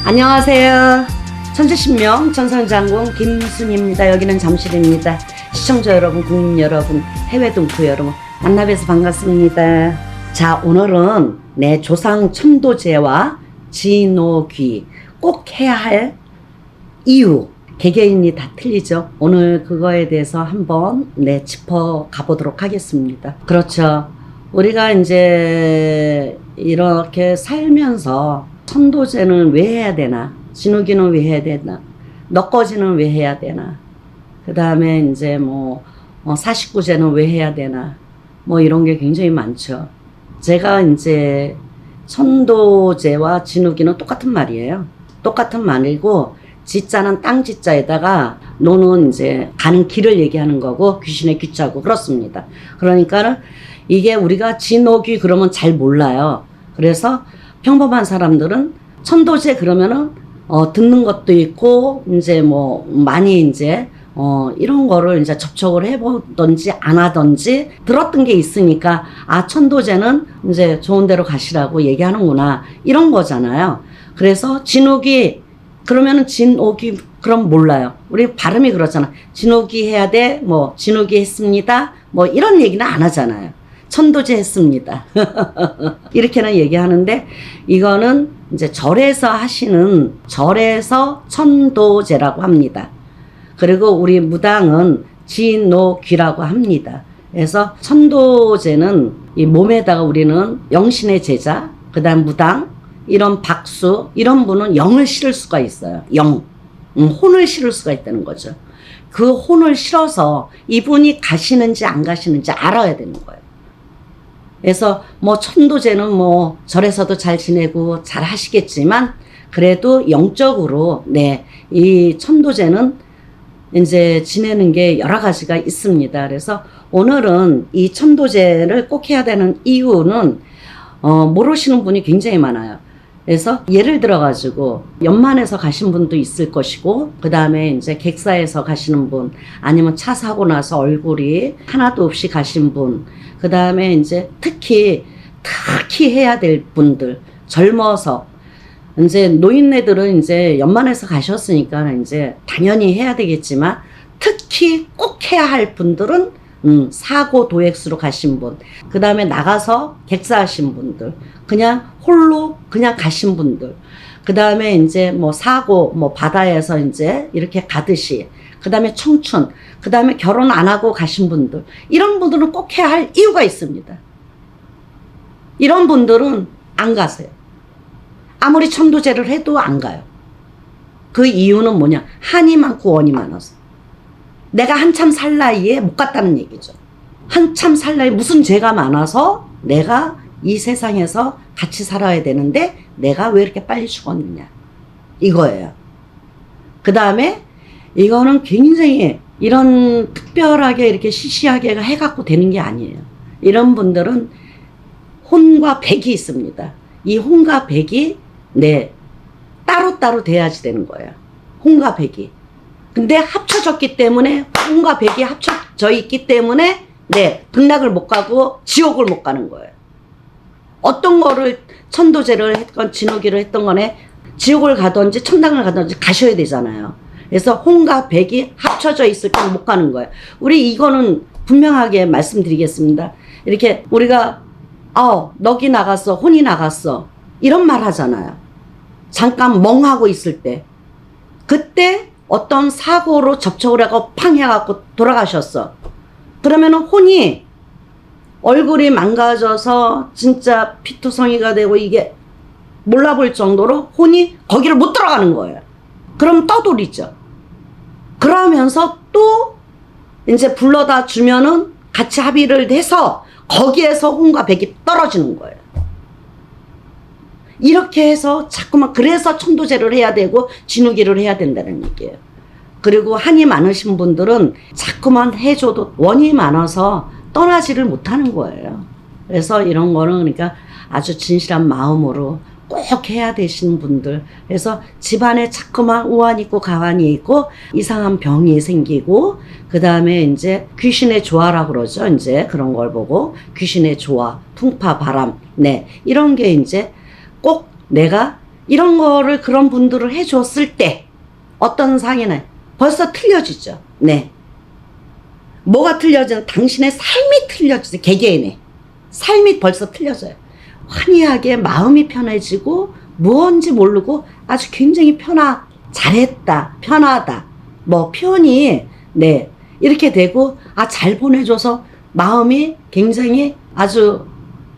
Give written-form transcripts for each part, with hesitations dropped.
안녕하세요. 천재신명 천선장군 김순희입니다. 여기는 잠실입니다. 시청자 여러분, 국민 여러분, 해외 동포 여러분 만나뵈서 반갑습니다. 자, 오늘은 내 조상 천도제와 진오귀 꼭 해야 할 이유, 개개인이 다 틀리죠. 오늘 그거에 대해서 한번 짚어 가보도록 하겠습니다. 그렇죠. 우리가 이제 이렇게 살면서 천도제는 왜 해야 되나? 진우기는 왜 해야 되나? 넉거지는 왜 해야 되나? 그 다음에 이제 사십구제는 왜 해야 되나? 이런 게 굉장히 많죠. 제가 이제 천도제와 진우기는 똑같은 말이에요. 똑같은 말이고, 지자는 땅 지자에다가 노는 이제 가는 길을 얘기하는 거고, 귀신의 귀자고 그렇습니다. 그러니까는 이게 우리가 진오귀 그러면 잘 몰라요. 그래서 평범한 사람들은 천도제 그러면은 듣는 것도 있고 이제 많이 이제 이런 거를 이제 접촉을 해보던지 안 하던지 들었던 게 있으니까 천도제는 이제 좋은 데로 가시라고 얘기하는구나 이런 거잖아요. 그래서 진오귀 그러면은 진오귀 그럼 몰라요. 우리 발음이 그렇잖아. 진오귀 해야 돼. 진오귀 했습니다. 이런 얘기는 안 하잖아요. 천도제 했습니다. 이렇게는 얘기하는데 이거는 이제 절에서 하시는 절에서 천도제라고 합니다. 그리고 우리 무당은 진오귀라고 합니다. 그래서 천도제는 이 몸에다가 우리는 영신의 제자, 그 다음 무당, 이런 박수, 이런 분은 영을 실을 수가 있어요. 혼을 실을 수가 있다는 거죠. 그 혼을 실어서 이분이 가시는지 안 가시는지 알아야 되는 거예요. 그래서 천도제는 절에서도 잘 지내고 잘 하시겠지만 그래도 영적으로 이 천도제는 이제 지내는 게 여러 가지가 있습니다. 그래서 오늘은 이 천도제를 꼭 해야 되는 이유는 모르시는 분이 굉장히 많아요. 그래서 예를 들어 가지고 연만에서 가신 분도 있을 것이고 그 다음에 이제 객사에서 가시는 분 아니면 차 사고 나서 얼굴이 하나도 없이 가신 분 그 다음에 이제 특히 해야 될 분들 젊어서 이제 노인네들은 이제 연만에서 가셨으니까 이제 당연히 해야 되겠지만 특히 꼭 해야 할 분들은 사고 도액수로 가신 분, 그 다음에 나가서 객사하신 분들, 그냥 홀로 그냥 가신 분들, 그 다음에 이제 사고, 바다에서 이제 이렇게 가듯이, 그 다음에 청춘, 그 다음에 결혼 안 하고 가신 분들, 이런 분들은 꼭 해야 할 이유가 있습니다. 이런 분들은 안 가세요. 아무리 천도제를 해도 안 가요. 그 이유는 뭐냐? 한이 많고 원이 많아서. 내가 한참 살 나이에 못 갔다는 얘기죠. 한참 살 나이에 무슨 죄가 많아서 내가 이 세상에서 같이 살아야 되는데 내가 왜 이렇게 빨리 죽었느냐. 이거예요. 그 다음에 이거는 굉장히 이런 특별하게 이렇게 시시하게 해갖고 되는 게 아니에요. 이런 분들은 혼과 백이 있습니다. 이 혼과 백이 따로따로 돼야지 되는 거예요. 혼과 백이. 근데 합쳐졌기 때문에 혼과 백이 합쳐져 있기 때문에 극락을 못 가고 지옥을 못 가는 거예요. 어떤 거를 천도제를 했건 진오기를 했던 거네 지옥을 가든지 천당을 가든지 가셔야 되잖아요. 그래서 혼과 백이 합쳐져 있을 때 못 가는 거예요. 우리 이거는 분명하게 말씀드리겠습니다. 이렇게 우리가 넋이 나갔어, 혼이 나갔어 이런 말 하잖아요. 잠깐 멍하고 있을 때 그때 어떤 사고로 접촉을 하고 팡 해갖고 돌아가셨어. 그러면은 혼이 얼굴이 망가져서 진짜 피투성이가 되고 이게 몰라볼 정도로 혼이 거기를 못 들어가는 거예요. 그럼 떠돌이죠. 그러면서 또 이제 불러다 주면은 같이 합의를 해서 거기에서 혼과 백이 떨어지는 거예요. 이렇게 해서 자꾸만 그래서 천도제를 해야 되고 진우기를 해야 된다는 얘기예요. 그리고 한이 많으신 분들은 자꾸만 해줘도 원이 많아서 떠나지를 못하는 거예요. 그래서 이런 거는 그러니까 아주 진실한 마음으로 꼭 해야 되시는 분들. 그래서 집안에 자꾸만 우환이 있고 가환이 있고 이상한 병이 생기고 그 다음에 이제 귀신의 조화라고 그러죠. 이제 그런 걸 보고 귀신의 조화, 풍파, 바람, 이런 게 이제 꼭 내가 이런 거를 그런 분들을 해줬을 때 어떤 상에는 벌써 틀려지죠. 네. 뭐가 틀려지는 당신의 삶이 틀려지죠. 개개인의 삶이 벌써 틀려져요. 환희하게 마음이 편해지고 무언지 모르고 아주 굉장히 잘했다, 편하다, 뭐 표현이 네 이렇게 되고 잘 보내줘서 마음이 굉장히 아주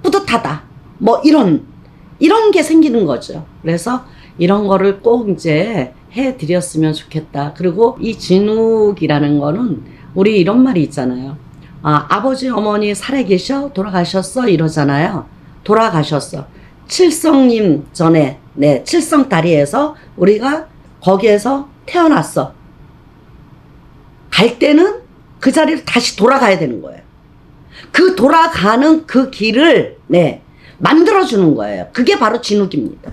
뿌듯하다, 뭐 이런 게 생기는 거죠. 그래서 이런 거를 꼭 이제 해드렸으면 좋겠다. 그리고 이 진욱이라는 거는 우리 이런 말이 있잖아요. 아버지 어머니 살아계셔? 돌아가셨어? 이러잖아요. 돌아가셨어. 칠성님 전에 네 칠성 다리에서 우리가 거기에서 태어났어. 갈 때는 그 자리로 다시 돌아가야 되는 거예요. 그 돌아가는 그 길을 네 만들어주는 거예요. 그게 바로 진욱입니다.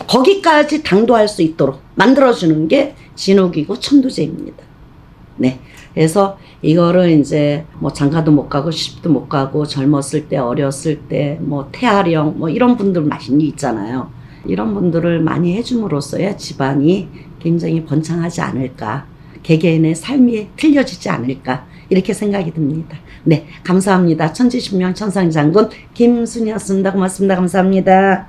거기까지 당도할 수 있도록 만들어주는 게 진욱이고 천도제입니다. 네. 그래서 이거를 이제 뭐 장가도 못 가고 시집도 못 가고 젊었을 때 어렸을 때 뭐 태아령 뭐 이런 분들 많이 있잖아요. 이런 분들을 많이 해줌으로써야 집안이 굉장히 번창하지 않을까. 개개인의 삶이 틀려지지 않을까. 이렇게 생각이 듭니다. 네. 감사합니다. 천지신명 천상장군 김순이었습니다. 고맙습니다. 감사합니다.